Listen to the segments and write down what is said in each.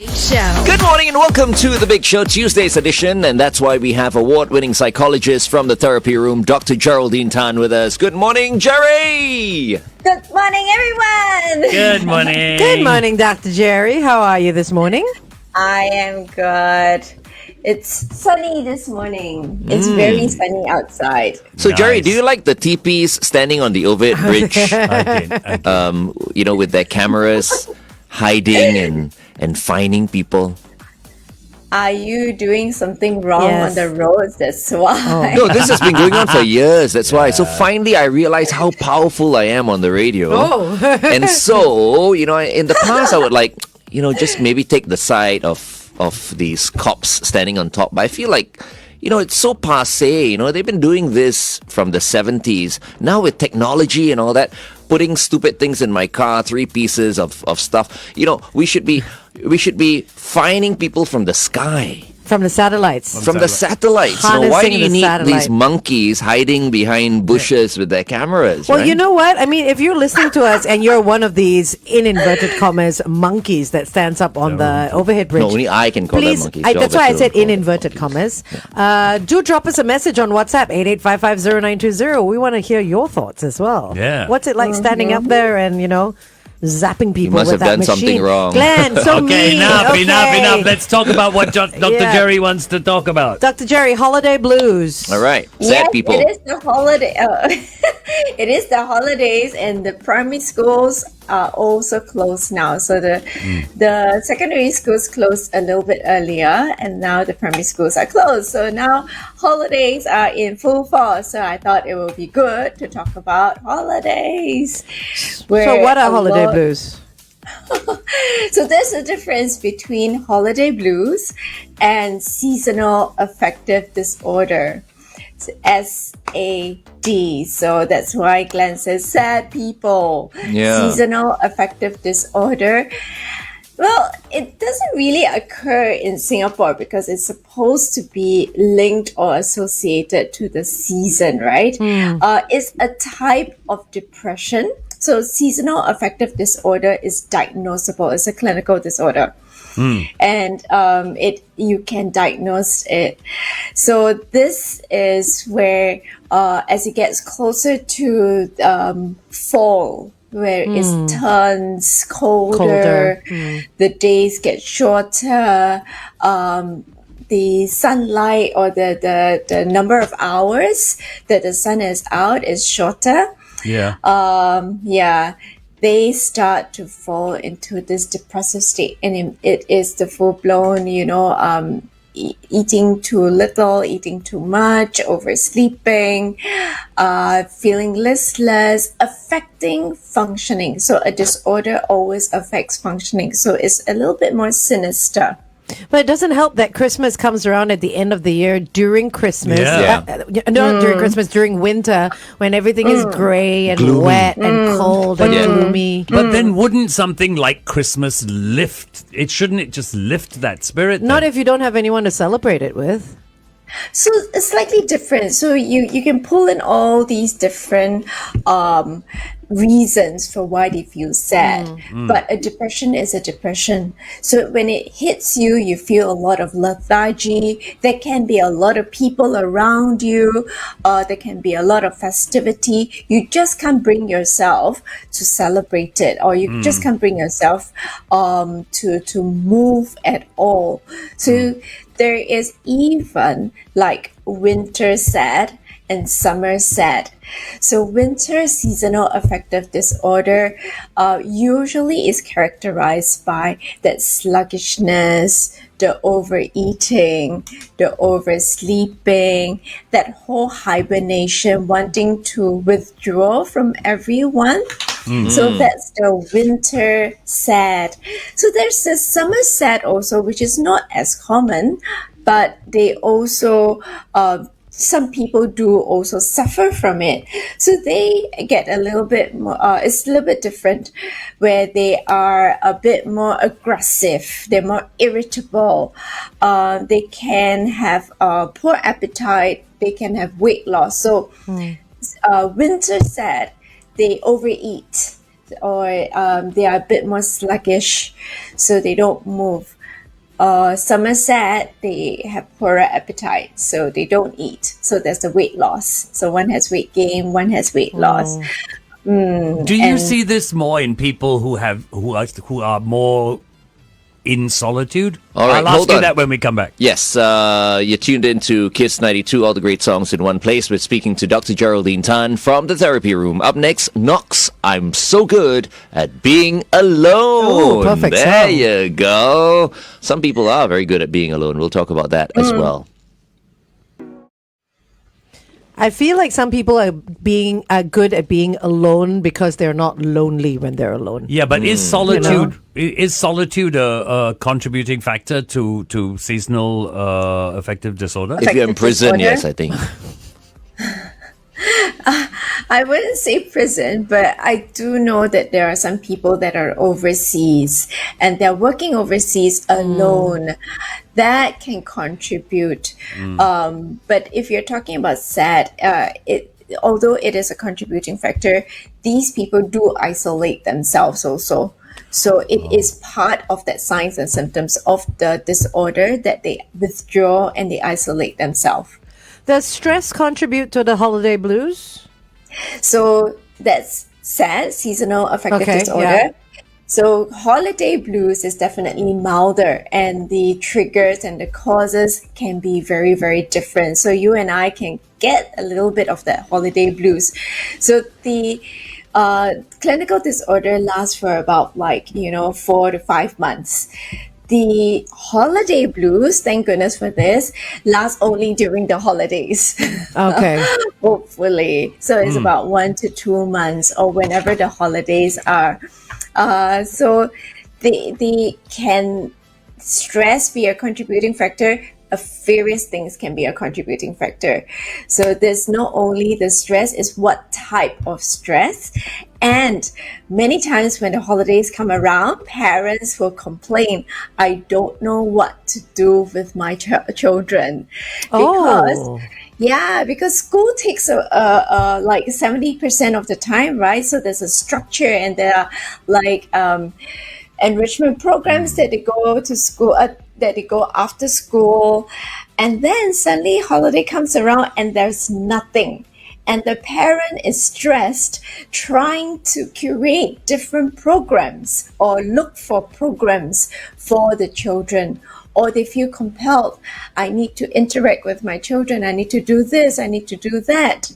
Show. Good morning and welcome to The Big Show, Tuesday's edition. And that's why we have award-winning psychologist from the therapy room, Dr. Geraldine Tan, with us. Good morning, Jerry! Good morning, everyone! Good morning. Good morning, Dr. Jerry. How are you this morning? I am good. It's sunny this morning. It's very sunny outside. So, Nice. Jerry, do you like the teepees standing on the Ovid Bridge, I did. with their cameras, hiding and finding people? Are you doing something wrong Yes. on the roads? That's why. No, this has been going on for years. That's why. So finally, I realized how powerful I am on the radio. Oh. And so, in the past, I would just maybe take the side of these cops standing on top. But I feel like, it's so passé. They've been doing this from the 70s. Now with technology and all that, putting stupid things in my car, 3 pieces of stuff. We should be finding people from the sky. From the satellites. From the satellites. Why Harnessing do you the need satellite. these monkeys hiding behind bushes with their cameras? Well, right? you know what? I mean, if you're listening to us and you're one of these, in inverted commas, monkeys that stands up on the overhead bridge. No, only I can call them Please, monkeys. that's why I said in Monkeys. inverted commas. Do drop us a message on WhatsApp, 88550920. We want to hear your thoughts as well. Yeah. What's it like standing up there and, zapping people must with have that done machine? something wrong. Glenn, so Okay, mean. enough. Let's talk about what Dr. Yeah. Jerry wants to talk about. Dr. Jerry, holiday blues. All right. Sad Yes, people. it is the holiday. It is the holidays, and the primary schools are also closed now. So the secondary schools closed a little bit earlier, and now the primary schools are closed. So now holidays are in full force. So I thought it would be good to talk about holidays. So what are holiday blues? So there's a difference between holiday blues and seasonal affective disorder. SAD. So that's why Glenn says sad people. Yeah. Seasonal affective disorder. Well, it doesn't really occur in Singapore because it's supposed to be linked or associated to the season, right? It's a type of depression. So seasonal affective disorder is diagnosable. It's a clinical disorder. And you can diagnose it. So this is where as it gets closer to fall, where it turns colder. The days get shorter, the sunlight or the number of hours that the sun is out is shorter. Yeah. They start to fall into this depressive state, and it is the full-blown, eating too little, eating too much, oversleeping, feeling listless, affecting functioning. So a disorder always affects functioning. So it's a little bit more sinister. But it doesn't help that Christmas comes around at the end of the year during Christmas. Yeah. Not during Christmas, during winter, when everything is grey and Gloomy. wet and cold and Yeah. gloomy. But then wouldn't something like Christmas lift? Shouldn't it just lift that spirit? Not then? if you don't have anyone to celebrate it with. So it's slightly different. So you can pull in all these different reasons for why they feel sad. But a depression is a depression. So when it hits you, you feel a lot of lethargy. There can be a lot of people around you. There can be a lot of festivity. You just can't bring yourself to celebrate it, or you just can't bring yourself to move at all. So there is even like winter sad and summer sad. So winter seasonal affective disorder usually is characterized by that sluggishness, the overeating, the oversleeping, that whole hibernation, wanting to withdraw from everyone. So that's the winter sad. So there's the summer sad also, which is not as common, but they also some people do also suffer from it. So they get a little bit more, it's a little bit different, where they are a bit more aggressive, they're more irritable, they can have poor appetite, they can have weight loss. So winter sad, they overeat, or they are a bit more sluggish, so they don't move. Somerset, they have poorer appetite, so they don't eat. So there's the weight loss. So one has weight gain, one has weight loss. Do you see this more in people who are more in solitude? All right, I'll ask hold you on. that when we come back. Yes, you're tuned into Kiss 92, all the great songs in one place. We're speaking to Dr. Geraldine Tan from the therapy room. Up next, Knox, I'm so good at being alone. Ooh, perfect There song. you go. Some people are very good at being alone. We'll talk about that as well. I feel like some people are good at being alone because they're not lonely when they're alone. Yeah, but is solitude a contributing factor to seasonal affective disorder? If you're in Affective prison, disorder? yes, I think. I wouldn't say prison, but I do know that there are some people that are overseas and they're working overseas alone. That can contribute. But if you're talking about SAD, although it is a contributing factor, these people do isolate themselves also. So it is part of that signs and symptoms of the disorder that they withdraw and they isolate themselves. Does stress contribute to the holiday blues? So that's SAD, seasonal affective Okay, disorder. yeah. So holiday blues is definitely milder, and the triggers and the causes can be very, very different. So you and I can get a little bit of that holiday blues. So the clinical disorder lasts for about 4 to 5 months. The holiday blues, thank goodness for this, last only during the holidays. Okay. Hopefully. So it's about 1 to 2 months or whenever the holidays are. So the can stress be a contributing factor? Various things can be a contributing factor. So there's not only the stress, is what type of stress. And many times when the holidays come around, parents will complain, I don't know what to do with my children. Because school takes like 70% of the time, right? So there's a structure and there are enrichment programs that they go to school, that they go after school. And then suddenly holiday comes around and there's nothing. And the parent is stressed trying to curate different programs or look for programs for the children. Or they feel compelled, I need to interact with my children. I need to do this. I need to do that.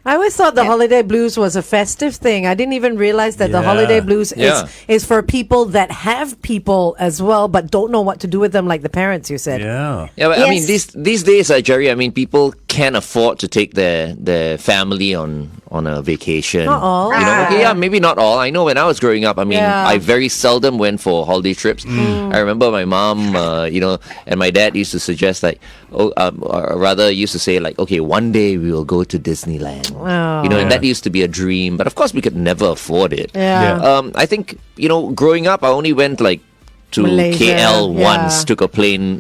I always thought the holiday blues was a festive thing. I didn't even realize that the holiday blues is for people that have people as well, but don't know what to do with them, like the parents, you said. Yeah. Yeah, but Yes. I mean, these days, Jerry, I mean, people can afford to take their family on a vacation. Not all. You know, okay, yeah, maybe not all. I know when I was growing up, I mean, Yeah. I very seldom went for holiday trips. I remember my mom, and my dad used to suggest or rather used to say okay, one day we will go to Disneyland. Oh. And that used to be a dream, but of course we could never afford it. Yeah. I think, growing up, I only went to Malaysia, KL once, yeah. took a plane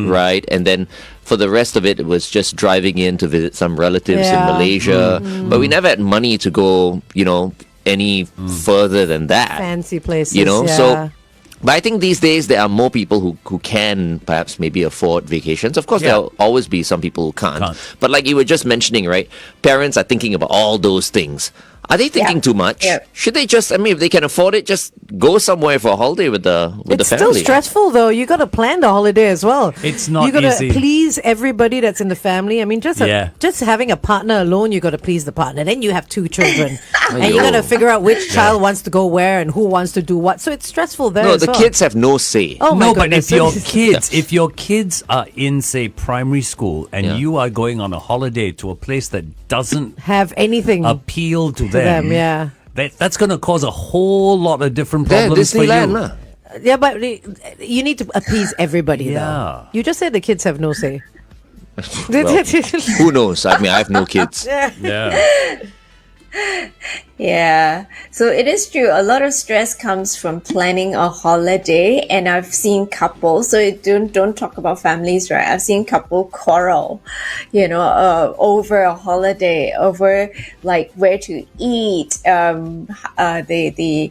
ride, and then for the rest of it was just driving in to visit some relatives in Yeah. Malaysia. But we never had money to go, any further than that. Fancy places. So. But I think these days there are more people who can perhaps maybe afford vacations. Of course, there'll always be some people who can't. But like you were just mentioning, right? Parents are thinking about all those things. Are they thinking too much? Yeah. Should they just, if they can afford it, just go somewhere for a holiday with the It's family? still stressful, though. You got to plan the holiday as well. It's not You got to easy. please everybody that's in the family. I mean, just having a partner alone, you got to please the partner. Then you have 2 children, and you got to figure out which child wants to go where and who wants to do what. So it's stressful there. No, as the well. kids have no say. Oh my No, but goodness. if your kids are in, say, primary school and you are going on a holiday to a place that doesn't have anything appeal to to them, them, that's going to cause a whole lot of different problems for Disneyland, you. lah. Yeah, but you need to appease everybody, Yeah. though. You just said the kids have no say. Well, who knows? I have no kids. Yeah. Yeah, so it is true. A lot of stress comes from planning a holiday, and I've seen couples. So don't talk about families, right? I've seen couple quarrel, over a holiday, over where to eat. The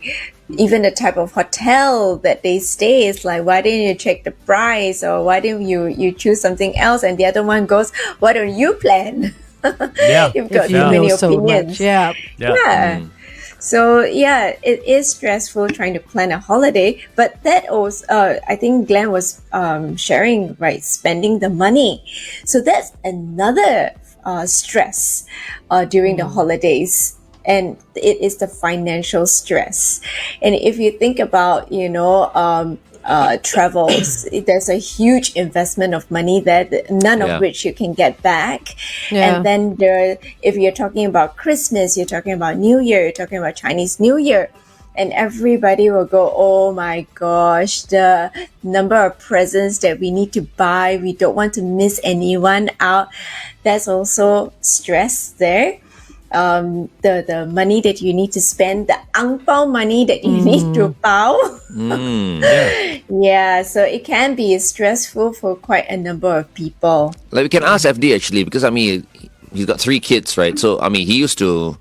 even the type of hotel that they stay is like, why didn't you check the price, or why didn't you choose something else? And the other one goes, why don't you plan? Yeah. You've got If you too know many so opinions. much. Yeah. Yeah. So yeah, it is stressful trying to plan a holiday, but that also, I think Glenn was sharing, right, spending the money. So that's another stress during the holidays. And it is the financial stress. And if you think about, travels, there's a huge investment of money there, none Yeah. of which you can get back. Yeah. And then if you're talking about Christmas, you're talking about New Year, you're talking about Chinese New Year, and everybody will go, oh my gosh, the number of presents that we need to buy, we don't want to miss anyone out. There's also stress there. The money that you need to spend, the ang pao money that you need to pao. Yeah, so it can be stressful for quite a number of people. Like we can ask FD actually, because I mean, he's got 3 kids, right? So I mean, he used to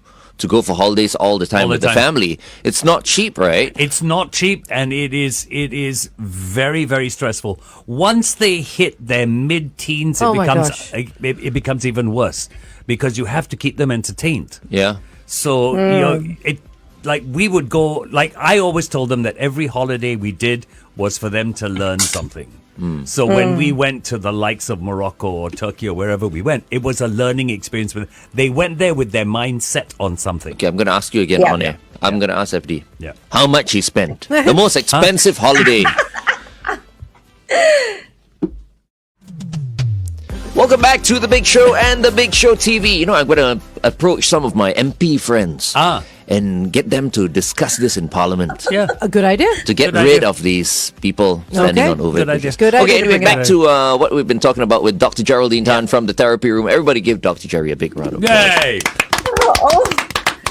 go for holidays all the time with the family. It's not cheap, right? It's not cheap, and it is very, very stressful. Once they hit their mid-teens, Oh my gosh. it becomes even worse, because you have to keep them entertained. Yeah. So we would go. Like I always told them that every holiday we did was for them to learn something. So when we went to the likes of Morocco or Turkey or wherever we went, it was a learning experience. They went there with their mind set on something. Okay, I'm going to ask you again Yeah. on air. I'm going to ask FD. Yeah. How much he spent? The most expensive holiday. Welcome back to The Big Show and The Big Show TV. You know, I'm going to approach some of my MP friends and get them to discuss this in Parliament. Yeah. A good idea. To get Good rid idea. of these people standing Okay. on over. Good idea. Good idea. Okay, anyway, Bring it back to what we've been talking about with Dr. Geraldine Tan from the therapy room. Everybody give Dr. Jerry a big round of applause. Yay!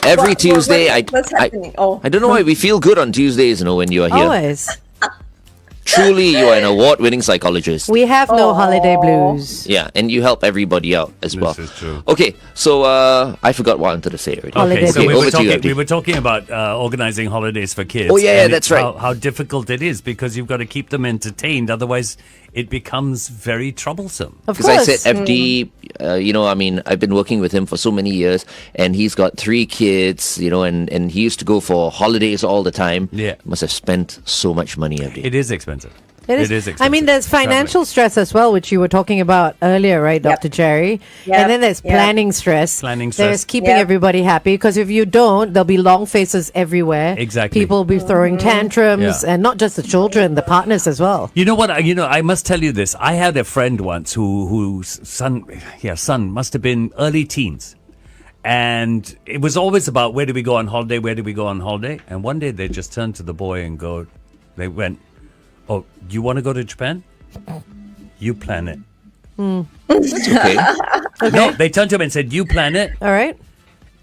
Every Tuesday, what's happening? I don't know why we feel good on Tuesdays, when you are here. Always. Truly, you are an award-winning psychologist. We have no holiday blues. Yeah, and you help everybody out as well. This is true. Okay, so I forgot what I wanted to say already. Holiday Okay, so blues. over to you, FD. we were talking about organizing holidays for kids. Oh, yeah, and that's right. How difficult it is, because you've got to keep them entertained. Otherwise, it becomes very troublesome. Of Because I course. said FD, I've been working with him for so many years, and he's got 3 kids, and he used to go for holidays all the time. Yeah. Must have spent so much money, FD. It is expensive. It is expensive. I mean, there's financial stress as well, which you were talking about earlier, right, Dr. Jerry? Yep. And then there's Yep. planning stress. Planning There's stress. keeping Yep. everybody happy, because if you don't, there'll be long faces everywhere. Exactly. People will be throwing tantrums, Yeah. and not just the children, the partners as well. You know what? I must tell you this. I had a friend once whose son must have been early teens. And it was always about, where do we go on holiday? Where do we go on holiday? And one day they just turned to the boy and they went, oh, you want to go to Japan? You plan it. That's okay. No, they turned to him and said, you plan it. All right?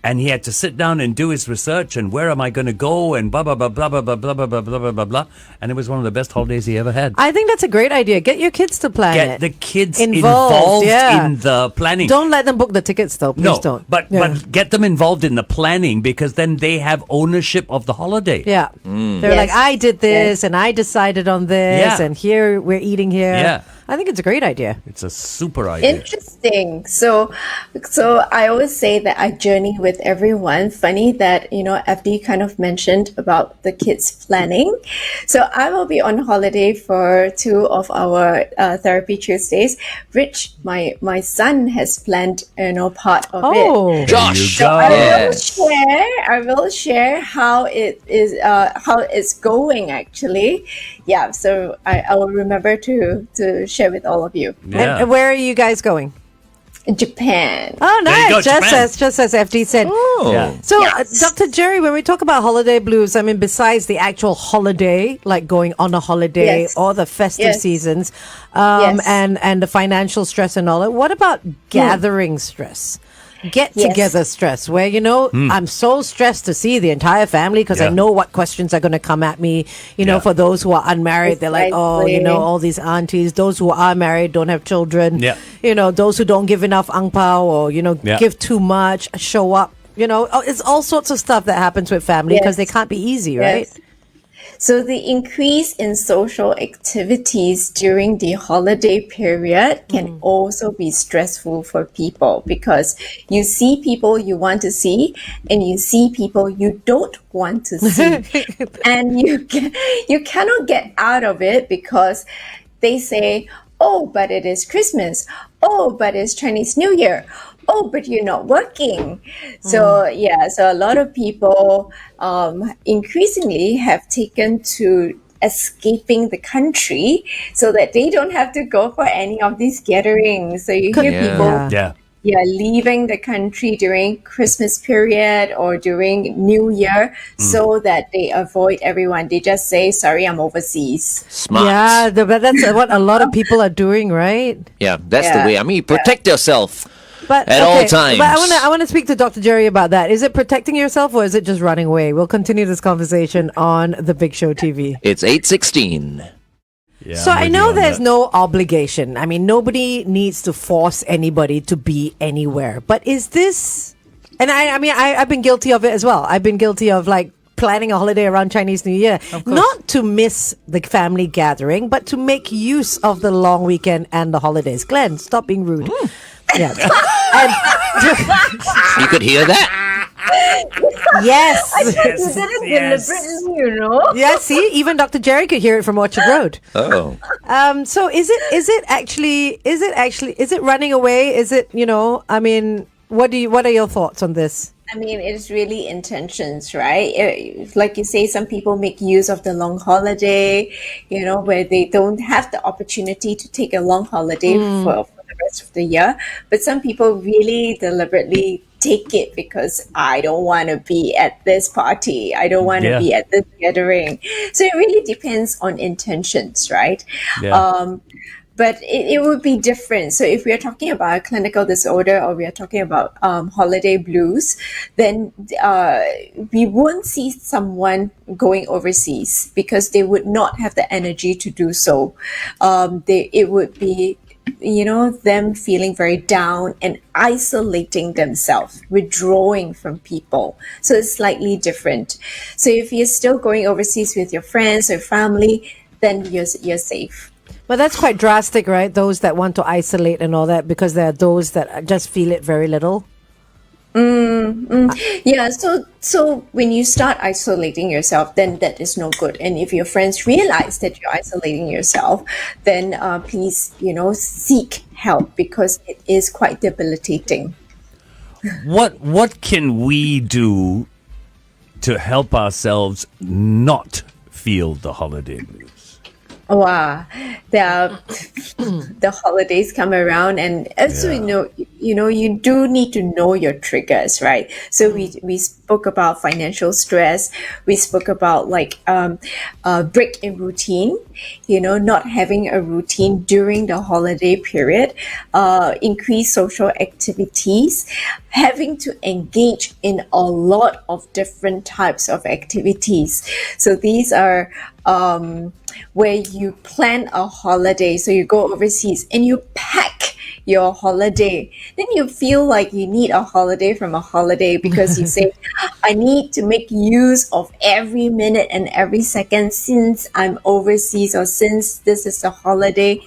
And he had to sit down and do his research, and where am I going to go, and blah, blah, blah, blah, blah, blah, blah, blah, blah, blah, blah, blah, blah. And it was one of the best holidays he ever had. I think that's a great idea. Get your kids to plan Get it. the kids Involved, involved yeah. in the planning. Don't let them book the tickets, though. Please No, don't. but get them involved in the planning, because then they have ownership of the holiday. Yeah. They're Yes. like, I did this, and I decided on this, Yeah. and here we're eating here. Yeah. I think it's a great idea. It's a super idea. Interesting. So I always say that I journey with everyone. Funny that, FD kind of mentioned about the kids planning. So I will be on holiday for 2 of our Therapy Tuesdays, which my son has planned, part of it. Oh. Josh! There you go. I will share how it is, how it's going actually. Yeah, so I will remember to share with all of you. Yeah. And where are you guys going? Japan. Oh, There you nice. go, Japan. Just as FD said. Oh. Yeah. So, Yes. Dr. Jerry, when we talk about holiday blues, I mean, besides the actual holiday, like going on a holiday Yes. or the festive Yes. seasons, Yes. and the financial stress and all that, what about gathering stress? Get Yes. together stress, where I'm so stressed to see the entire family because I Yeah. know what questions are going to come at me. Yeah. For those who are unmarried, they're like, Precisely. all these aunties. Those who are married don't have children. Yeah. Those who don't give enough ang pao, or Yeah. give too much, show up. It's all sorts of stuff that happens with family because Yes. they can't be easy, right? Yes. So the increase in social activities during the holiday period can also be stressful for people because you see people you want to see and you see people you don't want to see. And you cannot get out of it because they say, oh, but it is Christmas. Oh, but it's Chinese New Year. Oh, but you're not working. So so a lot of people increasingly have taken to escaping the country so that they don't have to go for any of these gatherings. So you hear people leaving the country during Christmas period or during New Year so that they avoid everyone. They just say, sorry, I'm overseas. Smart. Yeah, but that's what a lot of people are doing, right? Yeah, that's the way. I mean, protect yourself. But at all times. But I want to speak to Dr. Jerry about that. Is it protecting yourself or is it just running away? We'll continue this conversation on The Big Show TV. It's 8:16. Yeah, So I'm I with know you on there's that. no obligation. I mean, nobody needs to force anybody to be anywhere. But is this? And I've been guilty of it as well. I've been guilty of like planning a holiday around Chinese New Year, not to miss the family gathering, but to make use of the long weekend and the holidays. Glenn, stop being rude. Yeah. You could hear that? Yes. Yeah, see, even Dr. Jerry could hear it from Orchard Road. Oh. So is it running away? Is it, I mean, what are your thoughts on this? I mean, it's really intentions, right? Like you say, some people make use of the long holiday, where they don't have the opportunity to take a long holiday for the rest of the year. But some people really deliberately take it because I don't want to be at this party. I don't want to be at this gathering. So it really depends on intentions, right? Yeah. But it would be different. So if we are talking about a clinical disorder or we are talking about holiday blues, then we won't see someone going overseas because they would not have the energy to do so. It would be, them feeling very down and isolating themselves, withdrawing from people. So it's slightly different. So if you're still going overseas with your friends or family, then you're safe. But that's quite drastic, right? Those that want to isolate and all that, because there are those that just feel it very little. Yeah, so when you start isolating yourself, then that is no good. And if your friends realize that you're isolating yourself, then please, seek help because it is quite debilitating. What can we do to help ourselves not feel the holiday blues? Wow, the holidays come around, and also you do need to know your triggers, right? So we spoke about financial stress. We spoke about break in routine. Not having a routine during the holiday period, increase social activities, having to engage in a lot of different types of activities. So these are where you plan a holiday. So you go overseas and you pack your holiday. Then you feel like you need a holiday from a holiday because you say, I need to make use of every minute and every second since I'm overseas or since this is a holiday.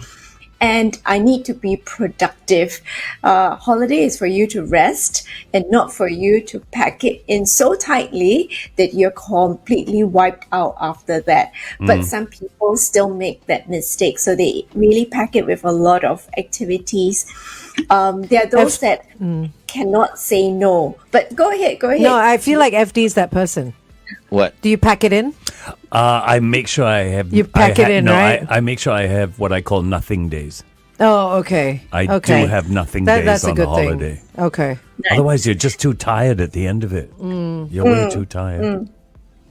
And I need to be productive. Holiday is for you to rest and not for you to pack it in so tightly that you're completely wiped out after that. But some people still make that mistake. So they really pack it with a lot of activities. There are those that cannot say no. But go ahead. No, I feel like FD is that person. What? Do you pack it in? I make sure I have. You pack it in, right? I make sure I have what I call nothing days. Oh, okay. I do have nothing days that's on a good the holiday. thing. Okay. Otherwise, you're just too tired at the end of it. You're way too tired.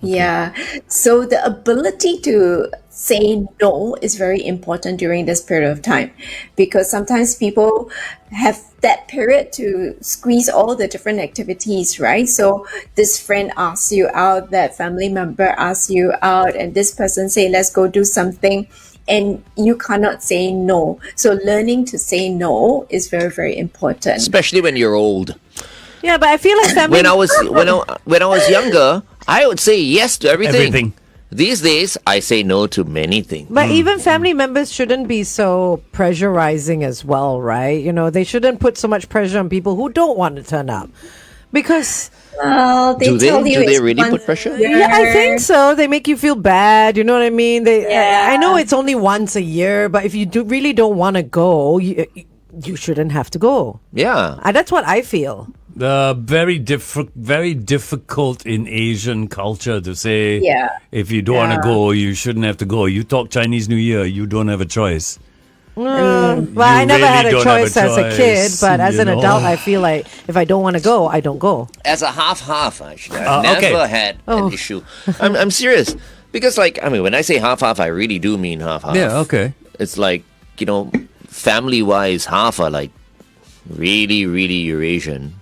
Yeah. So the ability to say no is very important during this period of time because sometimes people have that period to squeeze all the different activities, right? So this friend asks you out, that family member asks you out, and this person say, let's go do something. And you cannot say no. So learning to say no is very, very important. Especially when you're old. Yeah, but I feel like family... When I was younger, I would say yes to everything. These days, I say no to many things. But even family members shouldn't be so pressurizing as well, right? You know, they shouldn't put so much pressure on people who don't want to turn up. Because Well, they Do they? tell you Do they it's really once put pressure? a year. yeah, I think so. They make you feel bad. You know what I mean? I know it's only once a year, but if you really don't want to go, you shouldn't have to go. Yeah. That's what I feel. Very difficult in Asian culture to say. Yeah. If you don't want to go, you shouldn't have to go. You talk Chinese New Year, you don't have a choice. Well, I never really had a don't have a choice as a kid, choice, but as you an know. adult, I feel like if I don't want to go, I don't go. As a half, actually, I've never okay. had an issue. I'm serious. Because, like, I mean, when I say half, I really do mean half. Yeah, okay. It's like, you know, family-wise, half are like really, really Eurasian.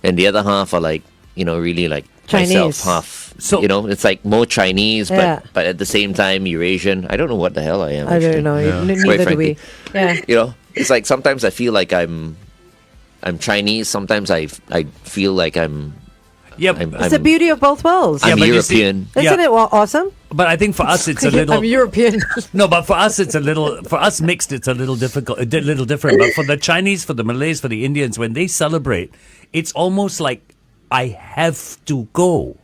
And the other half are like, you know, really like Chinese. myself, half. So- you know, it's like more Chinese, Yeah. but at the same time Eurasian. I don't know what the hell I am. I actually. don't know. Yeah. Neither do we. frankly. Yeah. You know, it's like sometimes I feel like I'm Chinese. Sometimes I feel like I'm It's the beauty of both worlds. Yeah, I'm but you see- European. Isn't it awesome? But I think for us, it's a little. I'm European. No, but for us, it's a little. For us, mixed, it's a little difficult, a little different. But for the Chinese, for the Malays, for the Indians, when they celebrate, it's almost like I have to go.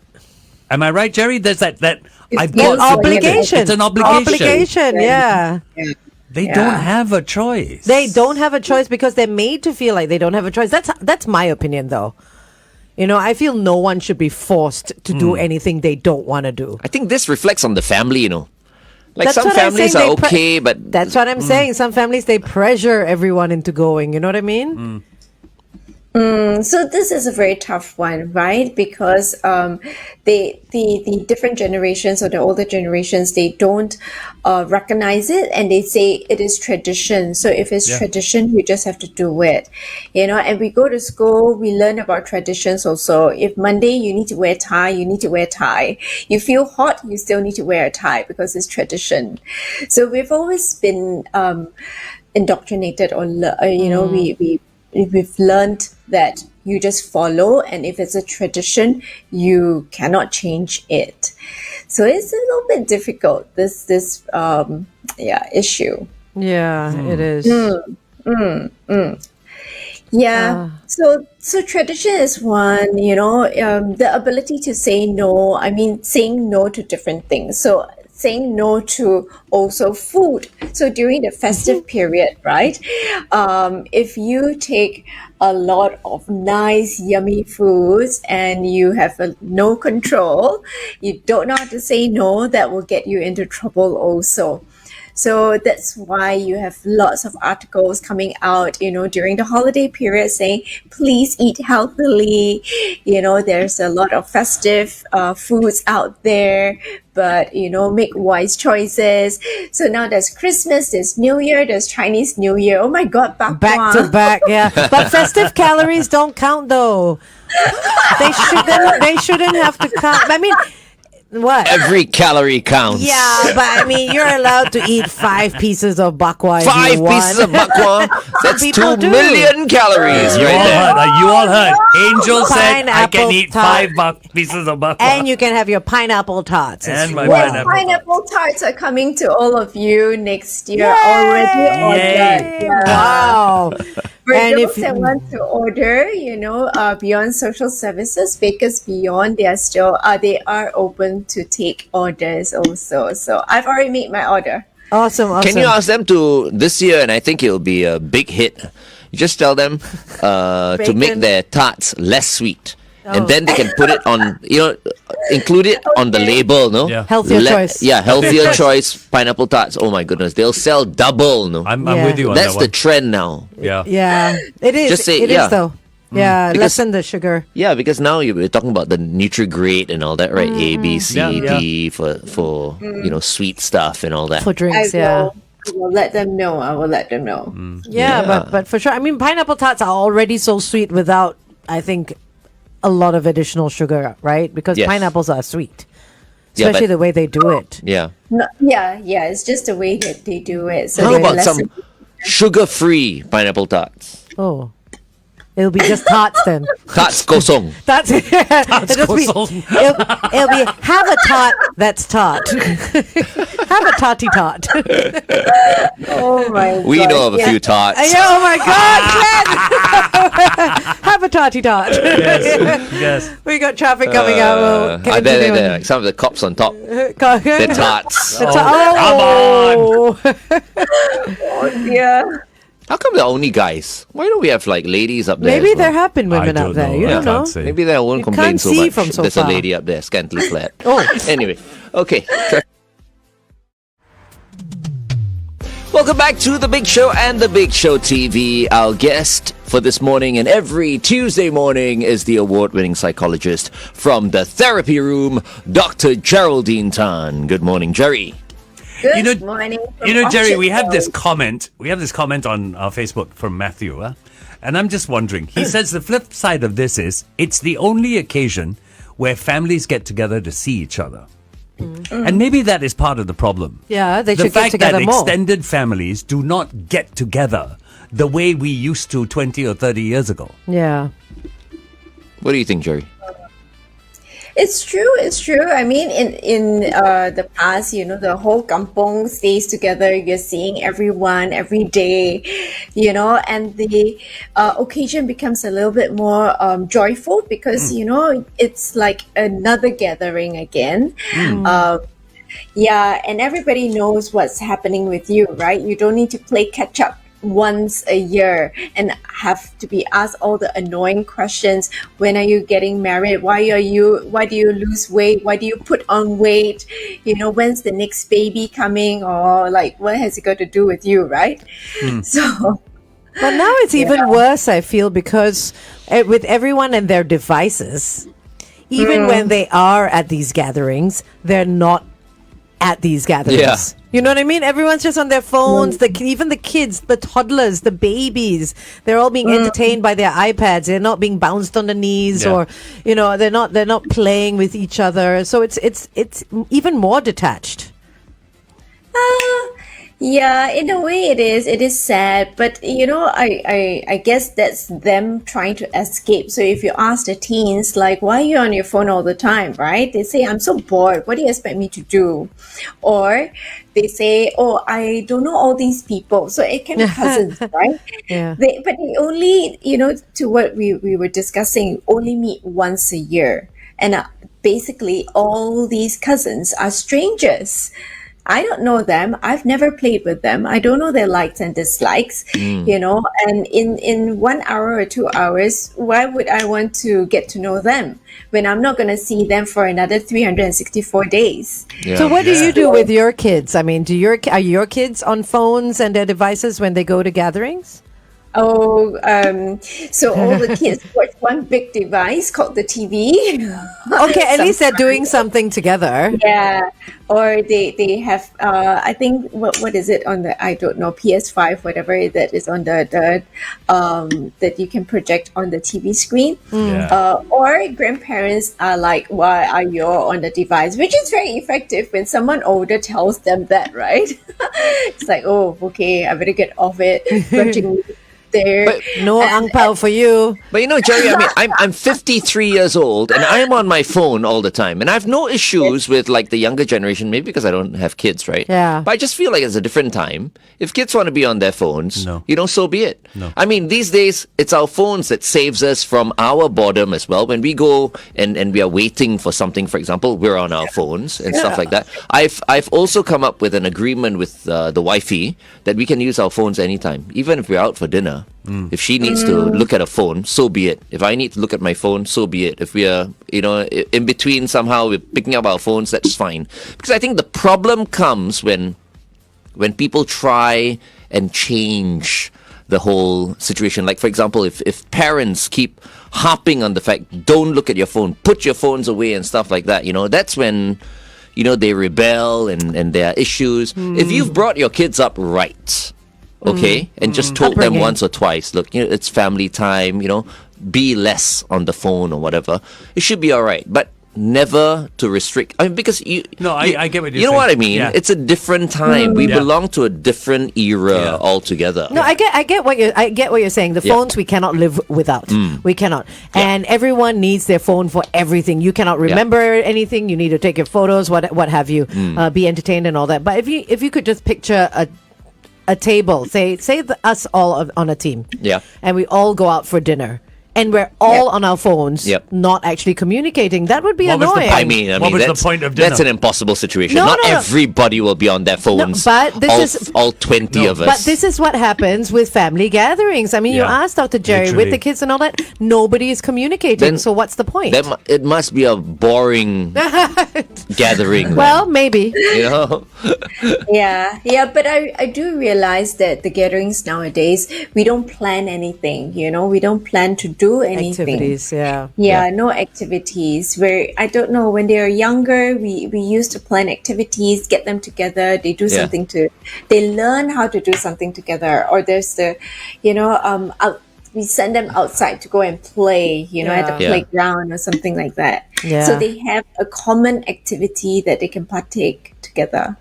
Am I right, Jerry? There's that I've It's got an to be there. obligation. It's an obligation. Obligation, yeah. They don't have a choice. They don't have a choice because they're made to feel like they don't have a choice. That's my opinion, though. You know, I feel no one should be forced to do anything they don't want to do. I think this reflects on the family, you know. Like That's some what I'm families saying, are they okay, but That's what I'm saying. Some families, they pressure everyone into going. You know what I mean? So this is a very tough one, right? Because the different generations or the older generations, they don't recognize it, and they say it is tradition. So if it's tradition, you just have to do it, you know. And we go to school, we learn about traditions also. If Monday you need to wear tie, you need to wear tie. You feel hot, you still need to wear a tie because it's tradition. So we've always been indoctrinated, or you know, we've learned that you just follow, and if it's a tradition, you cannot change it. So it's a little bit difficult, this issue. Yeah, it is. Yeah. So tradition is one, you know, the ability to say no. I mean, saying no to different things. So saying no to also food. So during the festive period, right? If you take a lot of nice, yummy foods and you have no control, you don't know how to say no, that will get you into trouble also. So that's why you have lots of articles coming out, you know, during the holiday period saying, please eat healthily. You know, there's a lot of festive foods out there, but, you know, make wise choices. So now there's Christmas, there's New Year, there's Chinese New Year. Oh my God, bak Back kwa. to back, yeah. But festive calories don't count, though. They shouldn't have to count. I mean, what? every calorie counts. Yeah, but I mean, you're allowed to eat 5 pieces of bakwa. if 5 you want. pieces of bakwa. That's People 2 do. million calories You right all there. heard. You all heard. Angel said I can Pineapple eat tart. 5 pieces of bakwa. And you can have your pineapple tarts. as And my well. pineapple. Pineapple tarts are coming to all of you next year. Yay! Already ordered. Yay! Yeah. Wow. For And those if that want to order, you know, Beyond Social Services, Bakers Beyond, they are open to take orders also. So I've already made my order. awesome. Can you ask them to this year, and I think it'll be a big hit. You just tell them to make Bacon. their tarts less sweet. And then they can put it on, you know, include it on the label, no? Yeah. Healthier choice. Yeah, healthier choice pineapple tarts. Oh my goodness, they'll sell double, no? I'm Yeah. with you on That's that the one. trend now. Yeah. Yeah, it is. Just say- It is yeah. though. Yeah, Because- lessen the sugar. Yeah, because now we're talking about the Nutri-Grade and all that, right? A, B, C, Yeah, D for you know, sweet stuff and all that. For drinks, yeah. I will let them know. I will let them know. Yeah, Yeah. but for sure. I mean, pineapple tarts are already so sweet without, I think, a lot of additional sugar, right? Because Yes. pineapples are sweet, Yeah, especially but- the way they do it. Yeah. No, yeah. It's just the way that they do it. So How they're about less- some sugar-free pineapple tarts? Oh, It'll be just tarts then. Tarts kosong. That's it. It'll be have a tart that's tart. Have a tarty tart. Oh my god. We know of a few tarts. Oh my God, Glenn! Have a tarty tart. Yes. We got traffic coming out. We'll continue on. There. Like some of the cops on top. They're tarts. Oh. Oh dear. How come they're only guys? Why don't we have like ladies up there? Maybe as well? there have been women I up don't there. know. You I don't know. can't say. Maybe they won't You complain can't so see much. from so There's far. a lady up there, scantily clad. Oh. Anyway, okay. Welcome back to The Big Show and The Big Show TV. Our guest for this morning and every Tuesday morning is the award-winning psychologist from the therapy room, Dr. Geraldine Tan. Good morning, Jerry. Good morning. from Jerry, we have this Orchard comment. We have this comment on our Facebook from Matthew, and I'm just wondering. He says the flip side of this is it's the only occasion where families get together to see each other, and maybe that is part of the problem. Yeah, they The should get fact together that more. extended families do not get together the way we used to 20 or 30 years ago. Yeah. What do you think, Jerry? It's true. I mean, in the past, the whole kampong stays together. You're seeing everyone every day, and the occasion becomes a little bit more joyful because, it's like another gathering again. Yeah, and everybody knows what's happening with you, right? You don't need to play catch up once a year and have to be asked all the annoying questions. When are you getting married? Why do you lose weight? Why do you put on weight? When's the next baby coming? Or like, what has it got to do with you, right? So But now it's even worse, I feel, because with everyone and their devices, even when they are at these gatherings, they're not at these gatherings. Yeah. You know what I mean? Everyone's just on their phones. Even the kids, the toddlers, the babies, they're all being entertained by their iPads. They're not being bounced on the knees, Yeah. or they're not playing with each other. So it's even more detached. yeah, in a way it is sad, but I guess that's them trying to escape. So if you ask the teens, like, why are you on your phone all the time, right? They say, I'm so bored. What do you expect me to do? Or they say, oh, I don't know all these people. So it can be cousins, right? Yeah. But they only, to what we were discussing, only meet once a year. And basically all these cousins are strangers. I don't know them. I've never played with them. I don't know their likes and dislikes, and in 1 hour or 2 hours, why would I want to get to know them when I'm not going to see them for another 364 days? Yeah. So what do you do with your kids? I mean, are your kids on phones and their devices when they go to gatherings? Oh, so all the kids watch one big device called the TV. Okay, at least they're doing something together. Yeah, or they have I think what is it on the, I don't know, PS5, whatever that is on the that you can project on the TV screen. Yeah. Or grandparents are like, why are you on the device? Which is very effective when someone older tells them that, right? It's like, oh, okay, I better get off it. Watching there. But No ang pao for you. But Jerry, I mean, I'm 53 years old and I'm on my phone all the time. And I have no issues with like the younger generation, maybe because I don't have kids, right? Yeah. But I just feel like it's a different time. If kids want to be on their phones, No. so be it. No. I mean, these days, it's our phones that saves us from our boredom as well. When we go and we are waiting for something, for example, we're on our phones and stuff like that. I've also come up with an agreement with the wifey that we can use our phones anytime, even if we're out for dinner. If she needs to look at a phone, so be it. If I need to look at my phone, so be it. If we are, in between somehow we're picking up our phones, that's fine. Because I think the problem comes when people try and change the whole situation. Like, for example, if parents keep harping on the fact, don't look at your phone, put your phones away and stuff like that, that's when, they rebel and there are issues. If you've brought your kids up right, okay, and just told them Upbringing. once or twice, look, it's family time, be less on the phone or whatever, it should be all right. But never to restrict. I mean, because I get what you're You know saying. what I mean? Yeah. It's a different time. We Yeah. belong to a different era Yeah. altogether. No, I get what you're saying. The Yeah. phones we cannot live without. We cannot. And everyone needs their phone for everything. You cannot remember anything. You need to take your photos, what have you, be entertained and all that. But if you could just picture a table, say us all on a team, Yeah. and we all go out for dinner. And we're all on our phones, Yep. not actually communicating. That would be What was the annoying. point? I mean, What was the that's, point of dinner? that's an impossible situation. No, Not no, no. everybody will be on their phones. but this all 20 of us. But this is what happens with family gatherings. I mean, you Yeah. asked Dr. Jerry with Literally. the kids and all that. Nobody is communicating. Then- So what's the point? It must be a boring gathering. then, Well, maybe. you know. Yeah, but I do realize that the gatherings nowadays, we don't plan anything, we don't plan to do anything. Yeah. Yeah, no activities. Where I don't know, when they are younger, we used to plan activities, get them together. They do Yeah. they learn how to do something together. Or there's we send them outside to go and play, at the Yeah. playground or something like that. Yeah. So they have a common activity that they can partake together.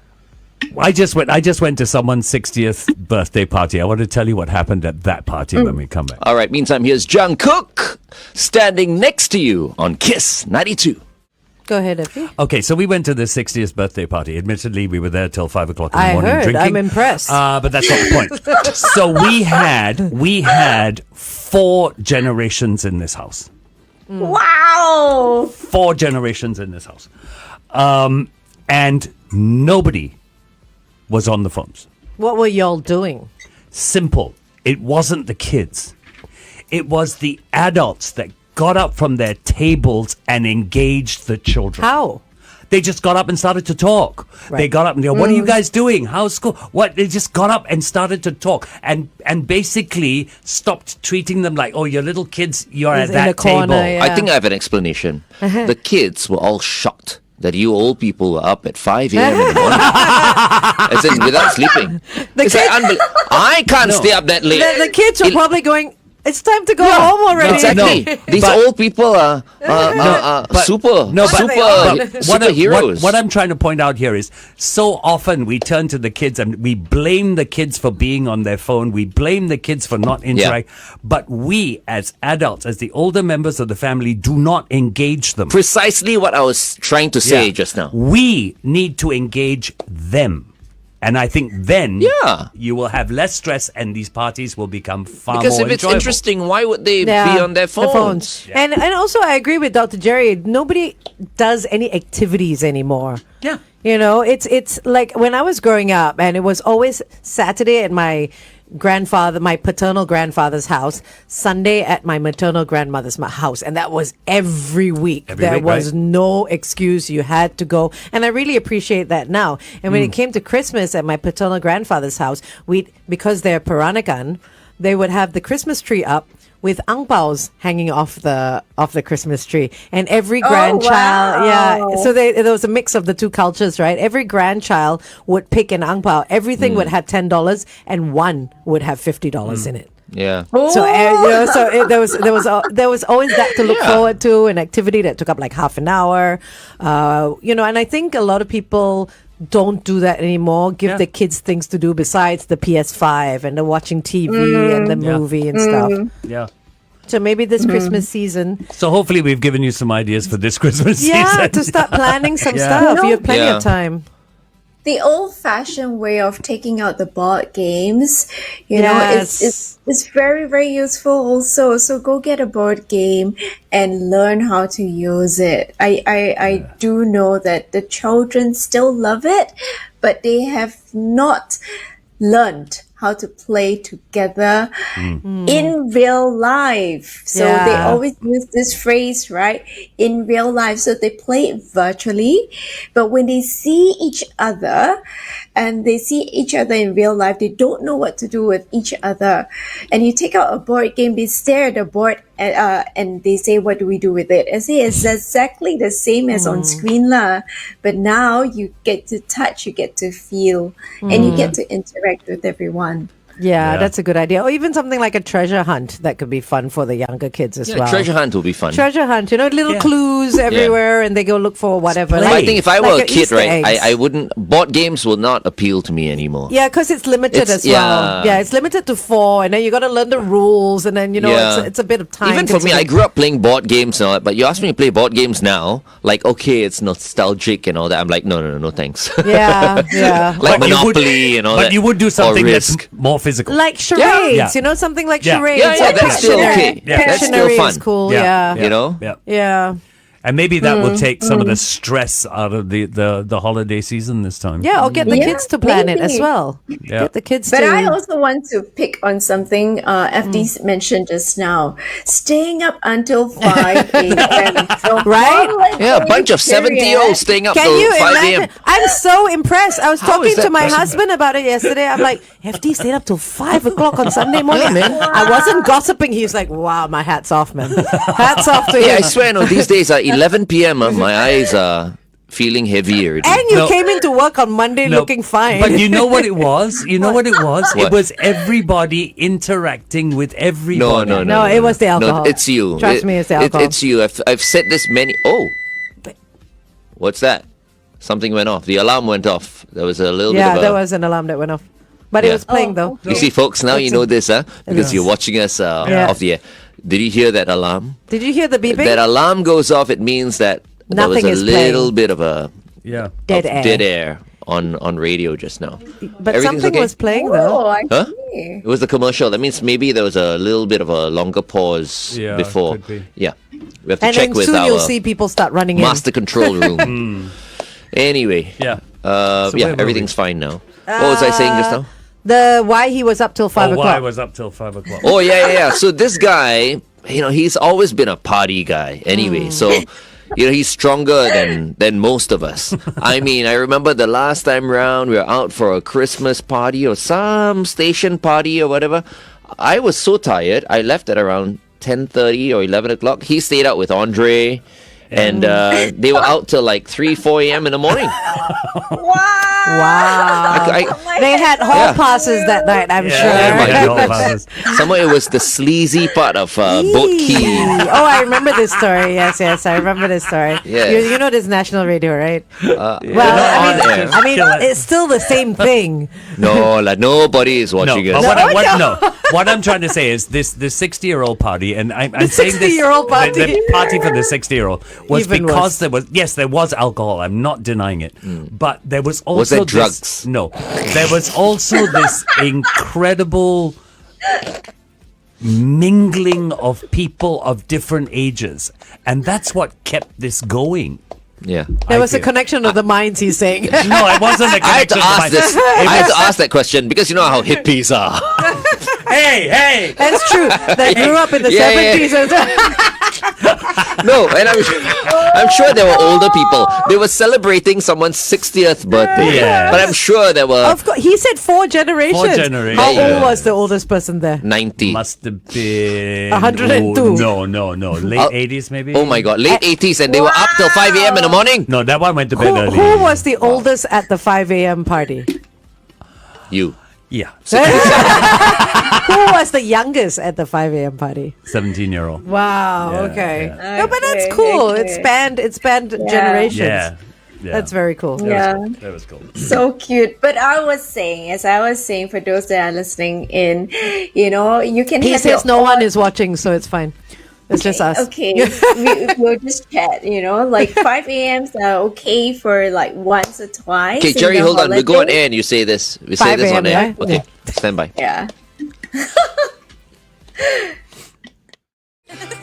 I just went to someone's 60th birthday party. I want to tell you what happened at that party when we come back. All right. Meantime, here's Jungkook standing next to you on Kiss 92. Go ahead, Effie. Okay, so we went to the 60th birthday party. Admittedly, we were there till 5 o'clock in the I morning heard. drinking. I'm impressed. But that's not the point. So we had 4 generations in this house. Wow! 4 generations in this house. And nobody was on the phones. What were y'all doing? Simple. It wasn't the kids. It was the adults that got up from their tables and engaged the children. How? They just got up and started to talk. Right. They got up and they go, what are you guys doing? How's school? What? They just got up and started to talk and basically stopped treating them like, oh, you're little kids, you're He's at in that the corner, table. yeah. I think I have an explanation. The kids were all shocked that you old people were up at 5 a.m. in the morning. As in, without sleeping. It's like I can't stay up that late. The kids were probably going, it's time to go home already. Exactly. No, These but- old people are superheroes. What I'm trying to point out here is so often we turn to the kids and we blame the kids for being on their phone. We blame the kids for not interacting. But we as adults, as the older members of the family, do not engage them. Precisely what I was trying to say Yeah. just now. We need to engage them. And I think then you will have less stress and these parties will become far Because more if it's enjoyable. interesting, why would they be on their the phones? And also I agree with Dr. Jerry. Nobody does any activities anymore. Yeah. It's like when I was growing up, and it was always Saturday at my paternal grandfather's house, Sunday at my maternal grandmother's house, and that was every week. There was right? no excuse. You had to go, and I really appreciate that now. And when it came to Christmas at my paternal grandfather's house, because they're Peranakan, they would have the Christmas tree up with ang paos hanging off the Christmas tree, and every grandchild, so there was a mix of the two cultures, right? Every grandchild would pick an ang pao. Everything would have $10, and one would have $50 in it. Yeah. So there was always that to look forward to, an activity that took up like half an hour, and I think a lot of people don't do that anymore. Give the kids things to do besides the PS5 and the watching TV and the movie and stuff. Yeah. So maybe this Christmas season, So hopefully we've given you some ideas for this Christmas season. to start planning some Yeah. stuff. You have plenty Yeah. of time. The old-fashioned way of taking out the board games, it's very, very useful also. So go get a board game and learn how to use it. I do know that the children still love it, but they have not learned how to play together in real life. So Yeah. they always use this phrase, right? In real life. So they play it virtually, but when they see each other and they see each other in real life, they don't know what to do with each other. And you take out a board game, they stare at the board and they say, what do we do with it? I say it's exactly the same as on screen lah. But now you get to touch, you get to feel, and you get to interact with everyone. Yeah, Yeah. that's a good idea. Or even something like a treasure hunt that could be fun for the younger kids as Yeah, well. treasure hunt will be fun. Treasure hunt, little Yeah. clues everywhere, and they go look for whatever. play. I think if I were like a kid, Easter right, eggs. I wouldn't. Board games will not appeal to me anymore. Yeah, because it's limited It's- as well. yeah. Yeah, it's limited to 4, and then you got to learn the rules, and then it's a bit of time. Even for me, I grew up playing board games and all that, but you ask me to play board games now, like, okay, it's nostalgic and all that. I'm like, no, thanks. Yeah, yeah. Like But you would- Monopoly and all that. But you would do or something that's Risk. more physical. Like charades, Yeah. something like Yeah. charades. Yeah, Like that's still Pictionary. okay. Yeah. That's still Pictionary fun. is cool, yeah. You know? Yeah. Yeah. And maybe that will take some of the stress out of the holiday season this time. Yeah, or get the Yeah, kids to plan it as maybe. well. Yeah. Get the kids But to... I also want to pick on something FD mentioned just now. Staying up until 5 a.m. So Right? Yeah, a bunch of 70-year-olds staying up Can till you 5 imagine? a.m. I'm so impressed. I was How talking is to that my possible? husband about it yesterday. I'm like, FD stayed up till 5 o'clock on Sunday morning, man. I wasn't gossiping. He's like, wow, my hat's off, man. Hats off to Yeah, I him. swear, no, these days, 11 p.m., my eyes are feeling heavy already. And you No. came into work on Monday No, looking fine. But you know what it was? You know what it was? It What? was everybody interacting with everybody. No, it was the alcohol. No, it's you. Trust me, it's the alcohol. It's you. I've said this many. Oh, what's that? Something went off. The alarm went off. There was a little Yeah, bit of a. there was an alarm that went off. But it Yeah. was playing though. You see, folks, now you know this, huh? Because you're watching us Yeah. off the air. Did you hear that alarm? Did you hear the beeping? That alarm goes off. It means that Nothing there was is a little playing. bit of a Yeah. Dead of air. dead air on radio just now. But Everything's something okay? was playing though. Oh, I Huh? see. It was the commercial. That means maybe there was a little bit of a longer pause Yeah, before. could be. Yeah, we have to And check then with soon our you'll see people start running master control room. Anyway, Yeah. yeah, where were everything's fine now. What was I saying just now? in. The why he was up till 5 Oh, o'clock. why I was up till 5 o'clock. Oh yeah. So this guy, he's always been a party guy. Anyway, so. He's stronger than most of us. I mean, I remember the last time round we were out for a Christmas party or some station party or whatever. I was so tired. I left at around 10:30 or 11 o'clock. He stayed out with Andre, and they were out till like 3, 4 a.m. in the morning. Wow. I- They had hall Yeah. passes that night, I'm Oh sure. my Yeah, goodness. passes. Somehow it was the sleazy part of Boat Key. Oh, I remember this story. Yes, I remember this story. Yeah. You know this national radio, right? Well, Well, on air. I mean, Kill it. it's still the same thing. No, like nobody is No, watching but us. what I'm trying to say is this 60-year-old party, and I'm saying this 60-year-old party. the party for the 60-year-old was Even because worse. there was alcohol. I'm not denying it, but there was also Was there this- drugs? No, there was also this incredible mingling of people of different ages, and that's what kept this going. Yeah. There was a feel. connection of the minds, he's saying. No, it wasn't a I had to connection. ask this. I had to ask that question because you know how hippies are. Hey! That's true. They grew up in the Yeah, yeah. 70s. And No, and I'm sure there were older people. They were celebrating someone's 60th birthday. Yes. But I'm sure there were of course, he said 4 generations. 4 generations. How There you old go. was the oldest person there? 90. Must have been 102. Oh, no, late Oh, 80s maybe. Oh my god, late 80s and they were up till 5 a.m. in the morning. No, that one went to bed Who, early. who was the oldest at the 5 a.m. party? You. Yeah, Who was the youngest at the 5 a.m. party? 17-year-old. Wow. Yeah, okay. yeah. No, but that's Okay, cool. okay. It spanned generations. Yeah. That's very cool. Yeah. That was cool. So cute. But I was saying, for those that are listening in, you can He have says your no one own- is watching, so it's fine. It's just us. Okay, we'll just chat, like 5 a.m.s are okay for like once or twice. Okay, in Jerry, the hold on. We go on holiday. air and you say this. We 5 say this on a.m., air. yeah? Okay, stand by. Yeah.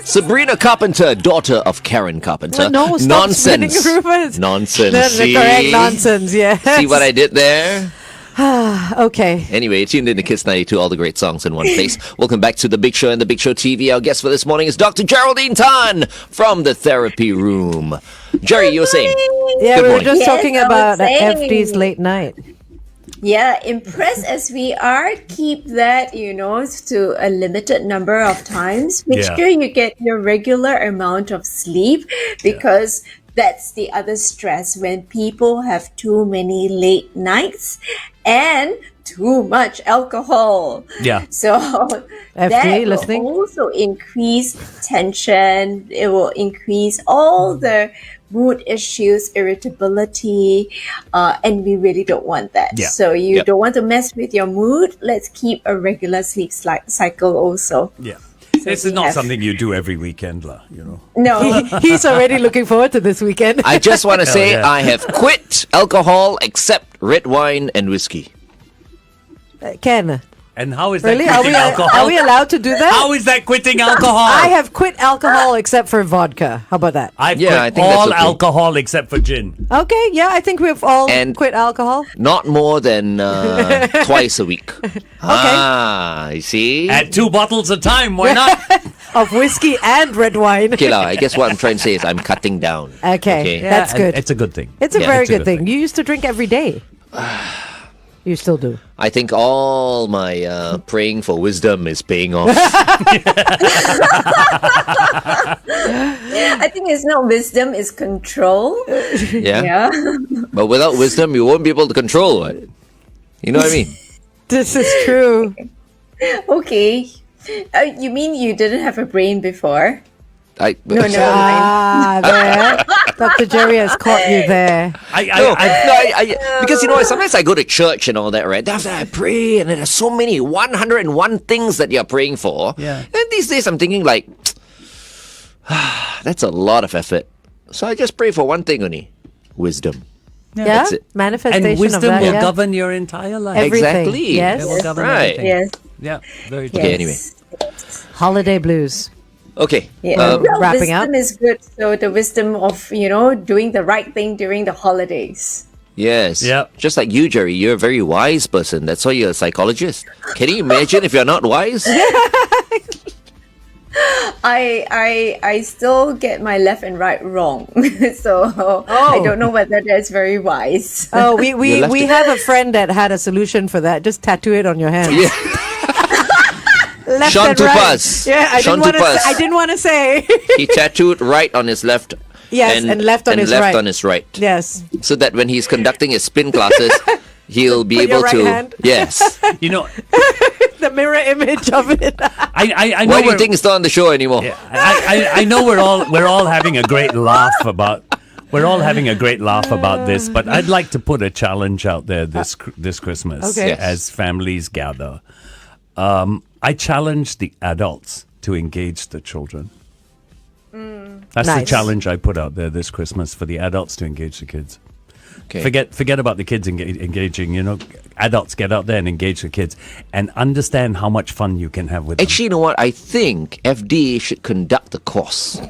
Sabrina Carpenter, daughter of Karen Carpenter. No, stop Nonsense. spinning rumors. Nonsense. The See? correct nonsense, yes. See what I did there? Okay. Anyway, tuned in to Kiss 92, all the great songs in one place. Welcome back to The Big Show and The Big Show TV. Our guest for this morning is Dr. Geraldine Tan from the Therapy Room. Jerry, you were saying? Yeah, Good we were morning. just Yes, talking I was about saying. FD's late night. Yeah, impressed as we are, keep that, to a limited number of times. Make Yeah. sure you get your regular amount of sleep because that's the other stress when people have too many late nights and too much alcohol. Yeah. So that FDA will listening? also increase tension. It will increase all the mood issues, irritability, and we really don't want that. Yeah. So you Yep. don't want to mess with your mood. Let's keep a regular sleep cycle also. Yeah. This is we not have- something you do every weekend, you know. No. He's already looking forward to this weekend. I just want to say yeah. I have quit alcohol except red wine and whiskey. Ken, And how is that really? quitting alcohol? Are we allowed to do that? How is that quitting alcohol? I have quit alcohol except for vodka. How about that? I've Yeah, quit I think that's all okay. alcohol except for gin. Okay, yeah, I think we've all And- quit alcohol. Not more than twice a week. Ah, you see? At 2 bottles a time, why not? Of whiskey and red wine. Okay, I guess what I'm trying to say is I'm cutting down. Okay. That's and good. It's a good thing. It's a Yeah, very it's a good good thing. You used to drink every day. You still do. I think all my praying for wisdom is paying off. I think it's not wisdom, it's control. Yeah? Yeah. But without wisdom, you won't be able to control it. You know what I mean? This is true. Okay. You mean you didn't have a brain before? I, No, never mind. There. Dr. Jerry has caught you there. Because sometimes I go to church and all that, right? After I pray, and then there's so many 101 things that you're praying for. Yeah. And these days I'm thinking like, that's a lot of effort. So I just pray for one thing only: wisdom. Yeah? That's it. Manifestation And of wisdom that. will yeah. govern your entire life. Everything. Exactly. Yes. It will govern Right. everything. Yes. Yeah, very true. Okay, anyway. Holiday blues. Okay. Yeah. Well, wrapping wisdom up. is good. So the wisdom of, doing the right thing during the holidays. Yes. Yep. Just like you, Jerry, you're a very wise person. That's why you're a psychologist. Can you imagine if you're not wise? I still get my left and right wrong. So I don't know whether that's very wise. Oh, You we left it. have a friend that had a solution for that. Just tattoo it on your hand. Yeah. Left Sean and right. Tupas. Yeah, Sean I Tupas. didn't want to say. He tattooed right on his left. Yes, and left on his right. on his right. Yes. So that when he's conducting his spin classes, he'll be Put your able right to. hand. Yes. You know, The mirror image of it. I know Why do you we're- think it's not on the show anymore? Yeah, I know we're all having a great laugh about this, but I'd like to put a challenge out there this Christmas Okay. Yes. as families gather. I challenge the adults to engage the children. That's the Nice. challenge I put out there this Christmas for the adults to engage the kids. Okay. Forget about the kids engaging. Adults get out there and engage the kids and understand how much fun you can have with them. Actually, you know what? I think FD should conduct a course.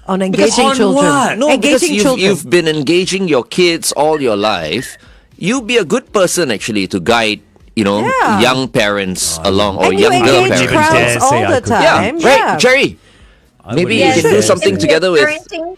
On engaging on children. what? No, because engaging children. you've been engaging your kids all your life. You'll be a good person actually to guide, Yeah. young parents along or and you young girl engage parents. crowd. crowds Dare say all I the could. time. Right, Jerry. I Maybe wouldn't you say can do that. something Can be a together with. parenting-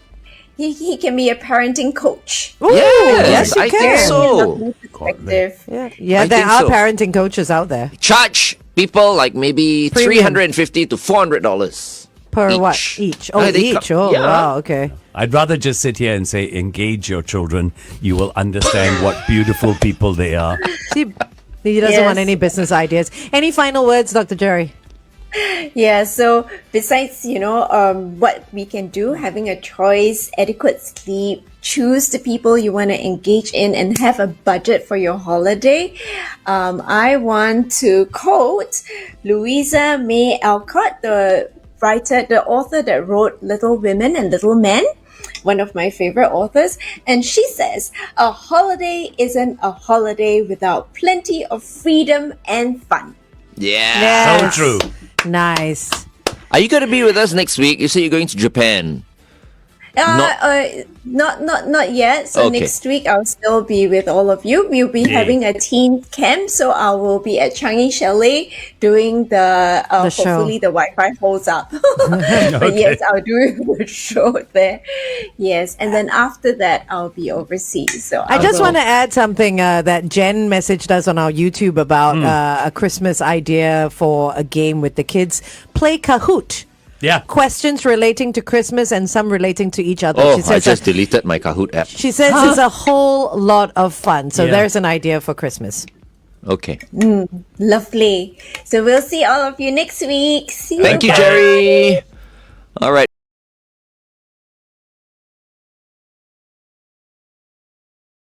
He can be a parenting coach. Ooh, Yes, you I can. think so. Lovely perspective. Yeah, I there think are so. parenting coaches out there. Charge people like maybe Premium. $350 to $400 Per what? each. Each. Oh, They each. come- Oh, yeah. wow. Okay. I'd rather just sit here and say, engage your children. You will understand what beautiful people they are. See, he doesn't Yes. want any business ideas. Any final words, Dr. Jerry? Yeah, so besides, what we can do, having a choice, adequate sleep, choose the people you want to engage in and have a budget for your holiday. I want to quote Louisa May Alcott, the author that wrote Little Women and Little Men, one of my favorite authors. And she says, a holiday isn't a holiday without plenty of freedom and fun. Yeah. Yes. So true. Nice. Are you going to be with us next week? You say you're going to Japan. Not yet. So Okay. next week I'll still be with all of you. We'll be having a teen camp, so I will be at Changi Chalet doing the show. hopefully the Wi-Fi holds up. But yes, I'll do the show there. Yes, and then after that I'll be overseas. So I just want to add something that Jen messaged us on our YouTube about a Christmas idea for a game with the kids. Play Kahoot. Yeah. Questions relating to Christmas and some relating to each other. Oh, She I says just deleted my Kahoot app. she says it's a whole lot of fun. So Yeah. there's an idea for Christmas. Okay. Lovely. So we'll see all of you next week. See you. Thank you, Bye. Jerry. All right.